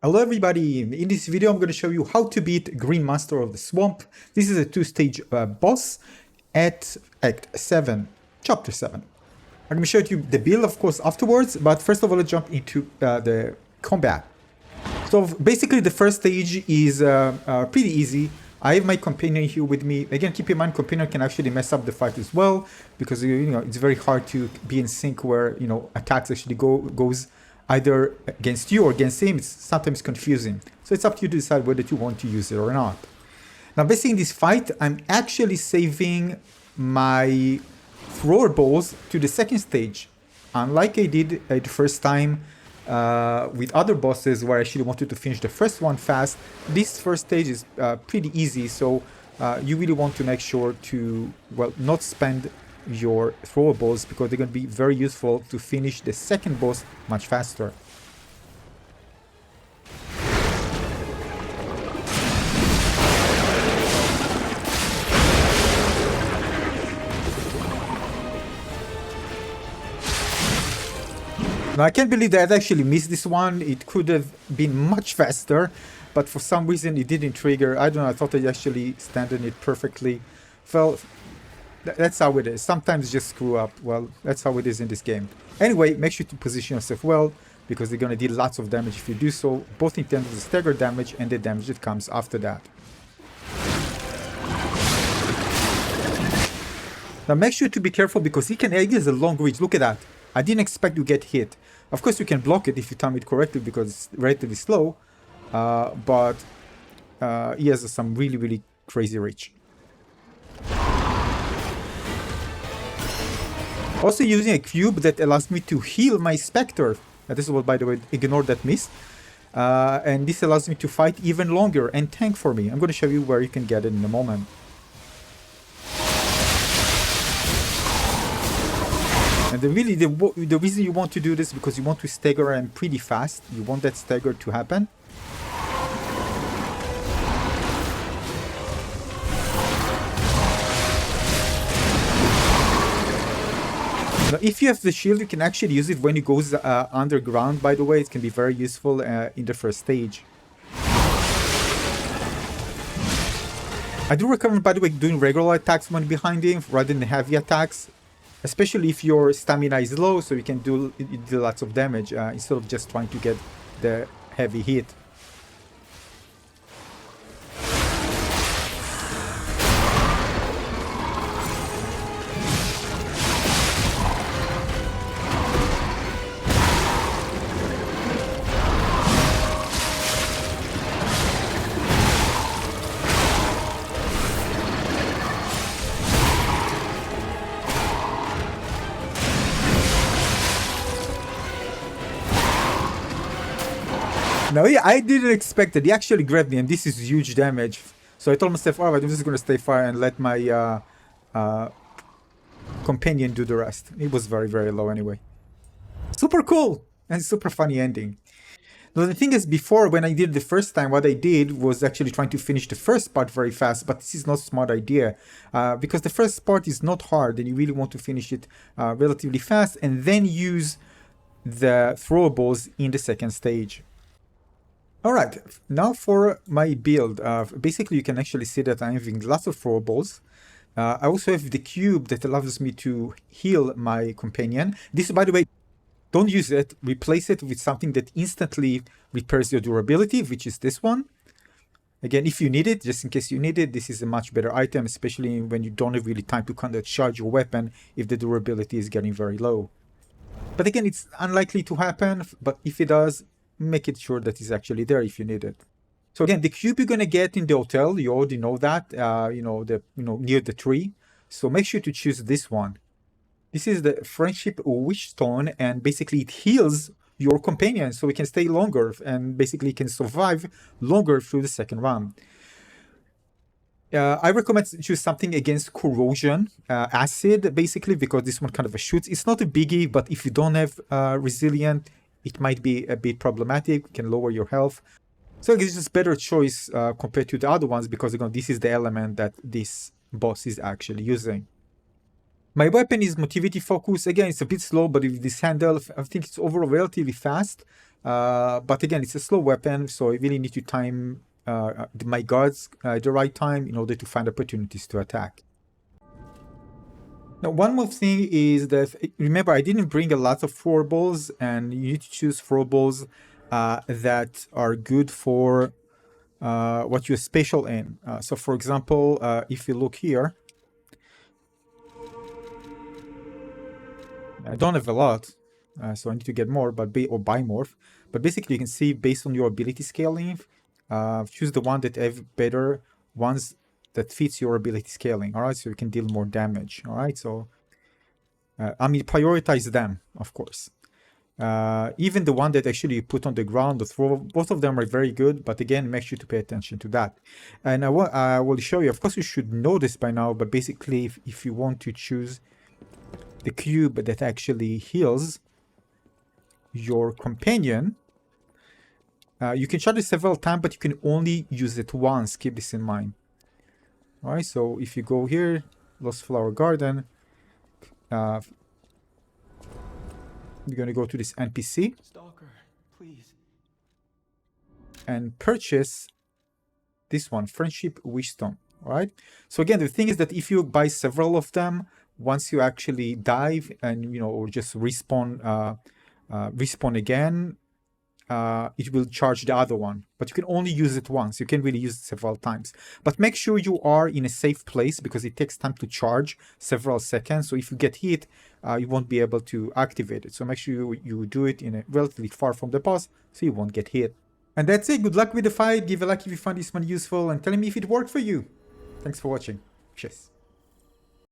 Hello everybody, in this video I'm going to show you how to beat Green Master of the Swamp. This is a two-stage boss at Act 7, Chapter 7. I'm going to show you the build of course afterwards, but first of all let's jump into the combat. So basically the first stage is pretty easy. I have my companion here with me. Again, keep in mind companion can actually mess up the fight as well, because you know it's very hard to be in sync where attacks actually goes either against you or against him. It's sometimes confusing. So it's up to you to decide whether you want to use it or not. Now basically in this fight, I'm actually saving my thrower balls to the second stage. Unlike I did the first time with other bosses where I actually wanted to finish the first one fast, this first stage is pretty easy. So you really want to make sure to, well, not spend your thrower balls because they're going to be very useful to finish the second boss much faster. Now I can't believe that I actually missed this one. It could have been much faster, but for some reason it didn't trigger. I don't know, I thought I actually stand on it perfectly. Well, that's how it is. Sometimes just screw up. Well, that's how it is in this game. Anyway, make sure to position yourself well, because they're going to deal lots of damage if you do so, both in terms of the stagger damage and the damage that comes after that. Now make sure to be careful because he has a long reach. Look at that. I didn't expect to get hit. Of course you can block it if you time it correctly because it's relatively slow, but he has some really crazy reach. Also using a cube that allows me to heal my Spectre. This is what, by the way, ignore that miss. And this allows me to fight even longer and tank for me. I'm going to show you where you can get it in a moment. And the reason you want to do this is because you want to stagger him pretty fast. You want that stagger to happen. Now, if you have the shield, you can actually use it when it goes underground, by the way. It can be very useful in the first stage. I do recommend, by the way, doing regular attacks when behind him rather than heavy attacks. Especially if your stamina is low, so you can do lots of damage instead of just trying to get the heavy hit. Now, yeah, I didn't expect it. He actually grabbed me, and this is huge damage. So I told myself, alright, I'm just going to stay far and let my companion do the rest. It was very low anyway. Super cool! And super funny ending. Now, the thing is, before, when I did the first time, what I did was actually trying to finish the first part very fast, but this is not a smart idea. Because the first part is not hard, and you really want to finish it relatively fast, and then use the throwables in the second stage. Alright, now for my build. Basically you can actually see that I'm having lots of throwables. I also have the cube that allows me to heal my companion. This, by the way, don't use it. Replace it with something that instantly repairs your durability, which is this one. Again, if you need it, just in case you need it, this is a much better item, especially when you don't have really time to kind of charge your weapon if the durability is getting very low. But again, it's unlikely to happen, but if it does, make it sure that it's actually there if you need it. So again, the cube you're gonna get in the hotel, you already know that, near the tree. So make sure to choose this one. This is the Friendship Wish Stone, and basically it heals your companion so we can stay longer and basically can survive longer through the second round. I recommend to choose something against corrosion, acid, basically, because this one kind of shoots. It's not a biggie, but if you don't have resilient, it might be a bit problematic. It can lower your health. So it's just better choice compared to the other ones, because again, this is the element that this boss is actually using. My weapon is motivity focus. Again, it's a bit slow, but with this handle, I think it's overall relatively fast. But again, it's a slow weapon, so I really need to time my guards at the right time in order to find opportunities to attack. Now, one more thing is that, remember, I didn't bring a lot of throwables, and you need to choose throwables that are good for what you're special in. So, for example, if you look here, I don't have a lot, so I need to get more, but or buy more. But basically, you can see based on your ability scaling, choose the one that have better ones that fits your ability scaling. All right, so you can deal more damage. All right, so I mean, prioritize them, of course. Even the one that actually you put on the ground, the throw, both of them are very good, but again, make sure to pay attention to that. And I will show you, of course, you should know this by now, but basically, if you want to choose the cube that actually heals your companion, you can charge it several times, but you can only use it once. Keep this in mind. All right, so if you go here, Lost Flower Garden, you're going to go to this NPC. Stalker, please. And purchase this one, Friendship Wishstone. All right. So again, the thing is that if you buy several of them, once you actually dive and, you know, or just respawn, respawn again, it will charge the other one, but you can only use it once. You can really use it several times, but make sure you are in a safe place because it takes time to charge, several seconds. So if you get hit, you won't be able to activate it. So make sure you do it in a relatively far from the boss so you won't get hit. And that's it. Good luck with the fight. Give a like if you found this one useful and tell me if it worked for you. Thanks for watching. Cheers.